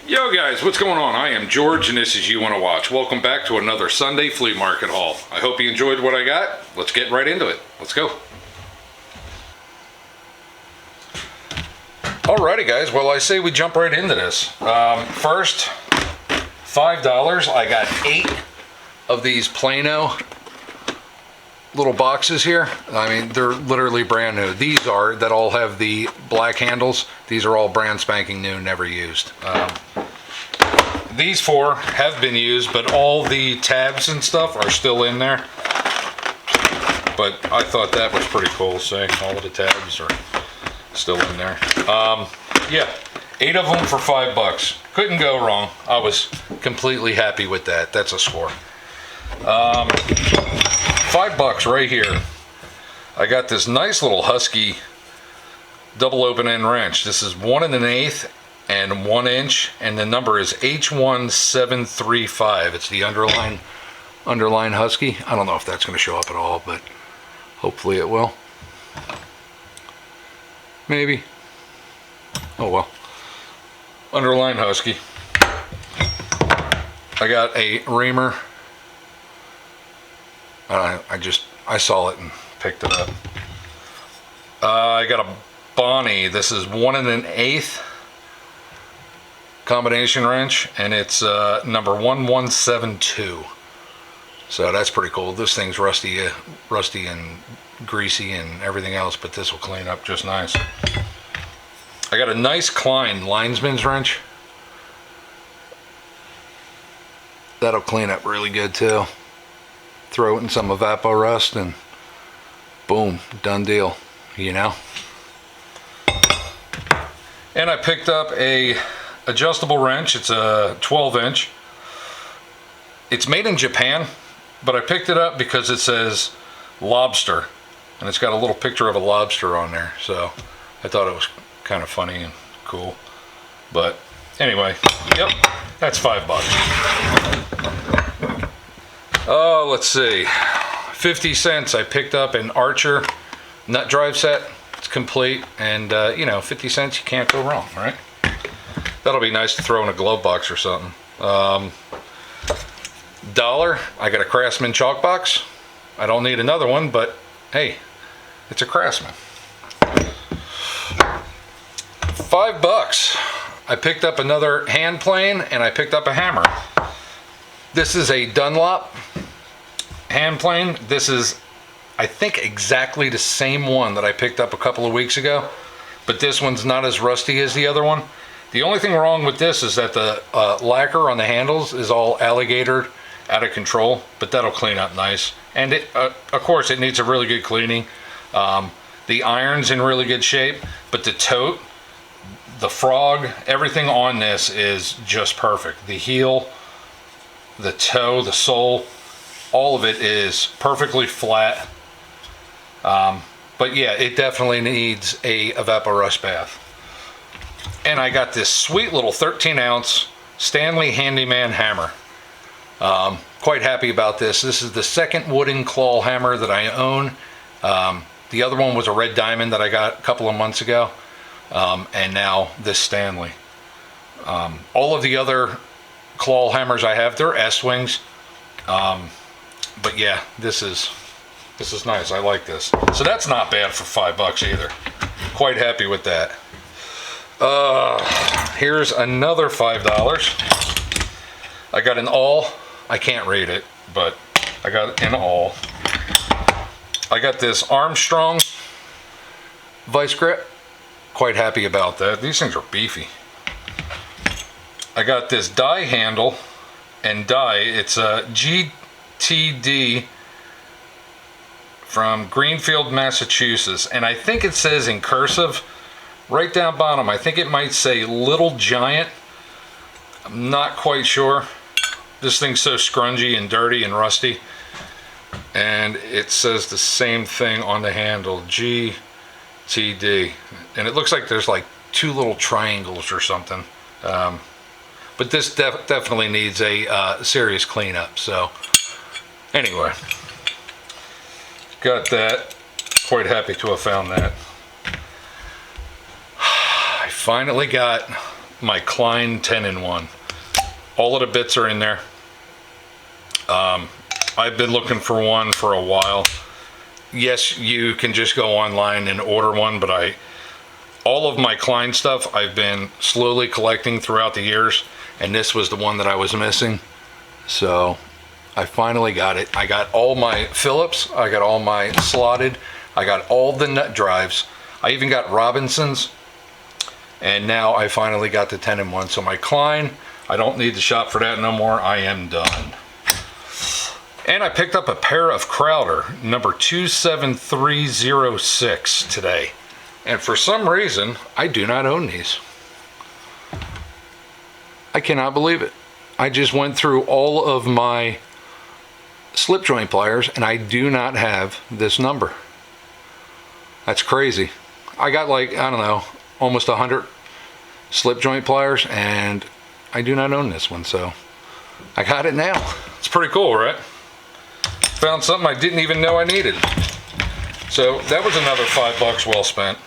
Yo guys, what's going on? I am George and this is You Wanna Watch. Welcome back to another Sunday flea market haul. I hope you enjoyed what I got. Let's get right into it. Let's go. Alrighty guys, well I say we jump right into this. First, $5. I got 8 of these Plano little boxes here. I mean, they're literally brand new. These are, that all have the black handles. These are all brand spanking new, never used. These 4 have been used, but all the tabs and stuff are still in there. But I thought that was pretty cool, saying all of the tabs are still in there. Yeah, 8 of them for $5. Couldn't go wrong. I was completely happy with that. That's a score. $5 right here. I got this nice little Husky double open end wrench. This is 1 1/8 and 1 inch, and the number is H1735. It's the underline Husky. I don't know if that's going to show up at all, but hopefully it will. Maybe. Oh well. Underline Husky. I got a reamer. I saw it and picked it up. I got a Bonnie. This is 1 1/8 combination wrench, and it's number 1172. So that's pretty cool. This thing's rusty and greasy and everything else, but this will clean up just nice. I got a nice Klein linesman's wrench. That'll clean up really good too. Throw it in some Evapo-Rust and boom, done deal, you know. And I picked up a adjustable wrench. It's a 12 inch. It's made in Japan, but I picked it up because it says lobster and it's got a little picture of a lobster on there, so I thought it was kind of funny and cool. But anyway, yep, that's $5. Oh, let's see, 50 cents. I picked up an Archer nut drive set. It's complete, and you know, 50 cents, you can't go wrong, right? That'll be nice to throw in a glove box or something. $1, I got a Craftsman chalk box. I don't need another one, but hey, it's a Craftsman. $5, I picked up another hand plane, and I picked up a hammer. This is a Dunlop hand plane. This is, I think, exactly the same one that I picked up a couple of weeks ago, but this one's not as rusty as the other one. The only thing wrong with this is that the lacquer on the handles is all alligator, out of control, but that'll clean up nice. And it, of course, it needs a really good cleaning. The iron's in really good shape, but the tote, the frog, everything on this is just perfect. The heel, the toe, the sole, all of it is perfectly flat. But yeah, it definitely needs a Evapo-Rust bath. And I got this sweet little 13 ounce Stanley Handyman hammer. Quite happy about this. This is the second wooden claw hammer that I own. The other one was a Red Diamond that I got a couple of months ago. And now this Stanley. All of the other claw hammers I have, they're S-Wings. But yeah, this is nice. I like this. So that's not bad for $5 either. Quite happy with that. Here's another $5. I got an All. I can't read it, but I got an All. I got this Armstrong vice grip. Quite happy about that. These things are beefy. I got this die handle and die. It's a GTD from Greenfield, Massachusetts, and I think it says in cursive right down bottom, I think it might say Little Giant. I'm not quite sure. This thing's so scrungy and dirty and rusty, and it says the same thing on the handle, GTD, and it looks like there's like 2 little triangles or something. But this definitely needs a serious cleanup. So anyway, got that. Quite happy to have found that. I finally got my Klein 10-in-1. All of the bits are in there. I've been looking for one for a while. Yes, you can just go online and order one, but all of my Klein stuff I've been slowly collecting throughout the years, and this was the one that I was missing. So I finally got it. I got all my Phillips, I got all my slotted, I got all the nut drives. I even got Robinsons, and now I finally got the 10-in-1. So my Klein, I don't need to shop for that no more. I am done. And I picked up a pair of Crowder number 27306 today. And for some reason, I do not own these. I cannot believe it. I just went through all of my slip joint pliers and I do not have this number. That's crazy. I got like, I don't know, almost 100 slip joint pliers and I do not own this one, so I got it now. It's pretty cool, right? Found something I didn't even know I needed. So that was another $5 well spent.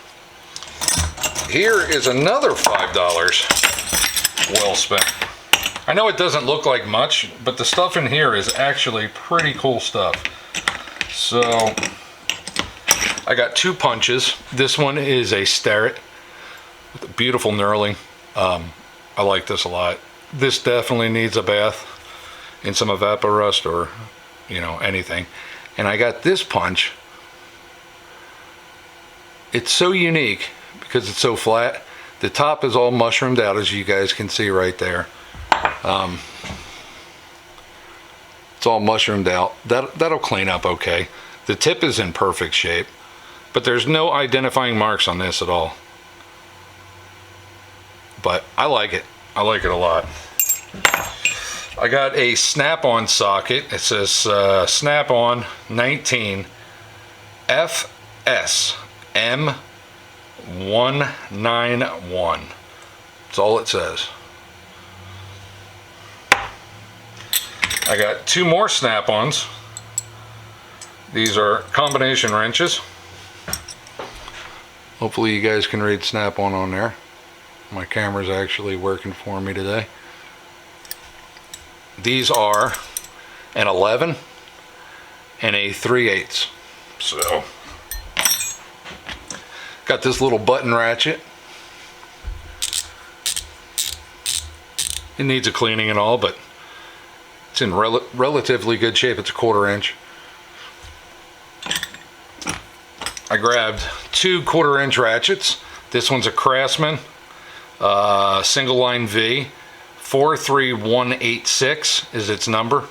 Here is another $5 well spent. I know it doesn't look like much, but the stuff in here is actually pretty cool stuff. So I got 2 punches. This one is a Starrett with a beautiful knurling. I like this a lot. This definitely needs a bath in some Evaporust or, you know, anything. And I got this punch. It's so unique because it's so flat. The top is all mushroomed out, as you guys can see right there. It's all mushroomed out. That'll clean up okay. The tip is in perfect shape, but there's no identifying marks on this at all. But I like it. I like it a lot. I got a snap-on socket. It says snap-on 19 FSM 191. That's all it says. I got 2 more snap-ons. These are combination wrenches. Hopefully you guys can read snap-on on there. My camera's actually working for me today. These are an 11 and a 3/8. So got this little button ratchet. It needs a cleaning and all, but it's in relatively good shape. It's a 1/4 inch. I grabbed 2 1/4 inch ratchets. This one's a Craftsman single line V. 43186 is its number.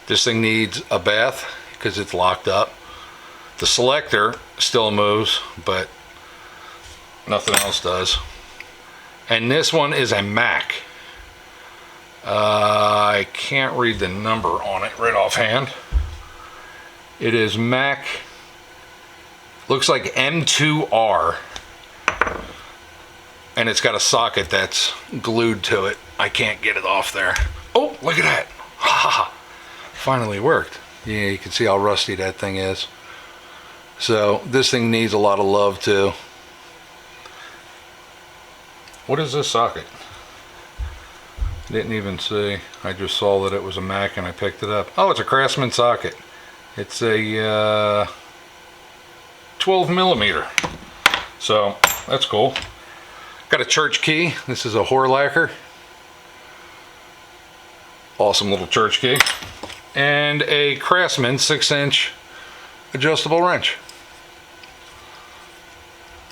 This thing needs a bath because it's locked up. The selector still moves, but nothing else does. And this one is a Mac. I can't read the number on it right offhand. It is Mac, looks like M2R, and it's got a socket that's glued to it. I can't get it off there. Oh, look at that. Finally worked. Yeah, you can see how rusty that thing is. So this thing needs a lot of love too. What is this socket? Didn't even see. I just saw that it was a Mac and I picked it up. Oh, it's a Craftsman socket. It's a 12 millimeter. So that's cool. Got a church key. This is a Horlacher. Awesome little church key. And a Craftsman 6-inch adjustable wrench.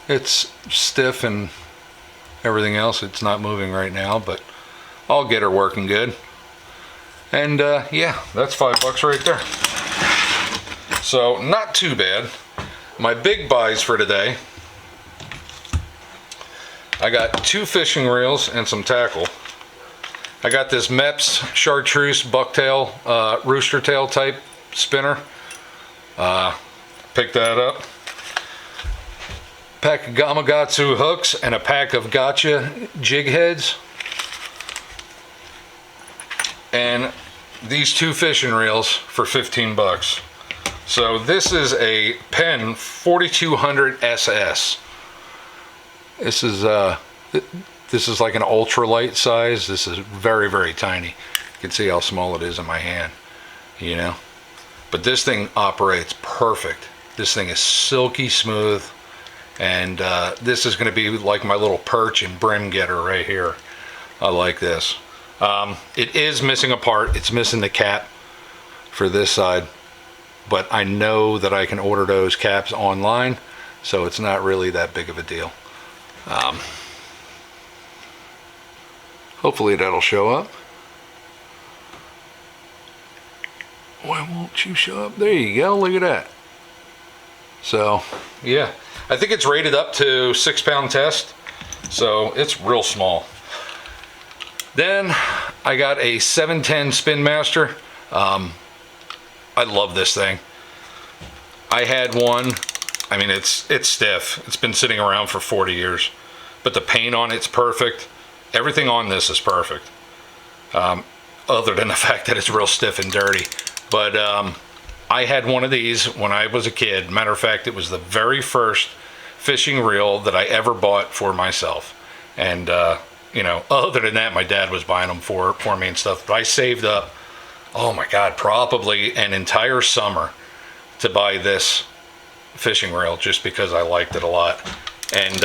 It's stiff and everything else. It's not moving right now, but I'll get her working good. And yeah, that's $5 right there. So not too bad. My big buys for today. I got 2 fishing reels and some tackle. I got this Mepps chartreuse bucktail, rooster tail type spinner. Picked that up. Pack of Gamakatsu hooks and a pack of Gotcha jig heads. And these 2 fishing reels for 15 bucks. So this is a Penn 4200 SS. This is This is like an ultralight size. This is very, very tiny. You can see how small it is in my hand, you know. But this thing operates perfect. This thing is silky smooth. And this is going to be like my little perch and brim getter right here. I like this. It is missing a part. It's missing the cap for this side. But I know that I can order those caps online, so it's not really that big of a deal. Hopefully that'll show up. Why won't you show up? There you go, look at that. So, yeah, I think it's rated up to 6-pound test, so it's real small. Then I got a 710 Spin Master. I love this thing. I had one. I mean, it's stiff. It's been sitting around for 40 years, but the paint on it's perfect. Everything on this is perfect, other than the fact that it's real stiff and dirty. But I had one of these when I was a kid. Matter of fact, it was the very first fishing reel that I ever bought for myself. And you know, other than that, my dad was buying them for me and stuff. But I saved up, oh my God, probably an entire summer to buy this fishing reel just because I liked it a lot. And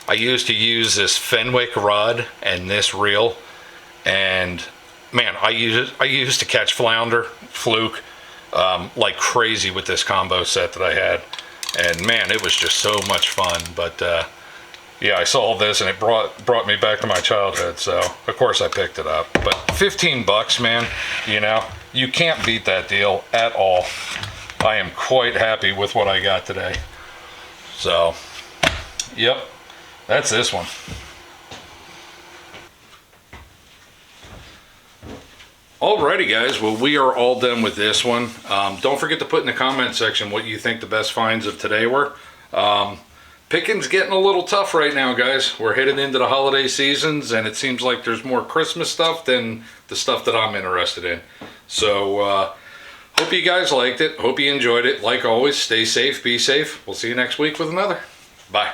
I used to use this Fenwick rod and this reel, and man, I used to catch flounder, fluke, like crazy with this combo set that I had. And man, it was just so much fun. But yeah, I saw this and it brought me back to my childhood, so of course I picked it up. But 15 bucks, man, you know, you can't beat that deal at all. I am quite happy with what I got today. So, yep, that's this one. Alrighty guys, well, we are all done with this one. Don't forget to put in the comment section what you think the best finds of today were. Picking's getting a little tough right now, guys. We're headed into the holiday seasons, and it seems like there's more Christmas stuff than the stuff that I'm interested in. So, hope you guys liked it. Hope you enjoyed it. Like always, stay safe, be safe. We'll see you next week with another. Bye.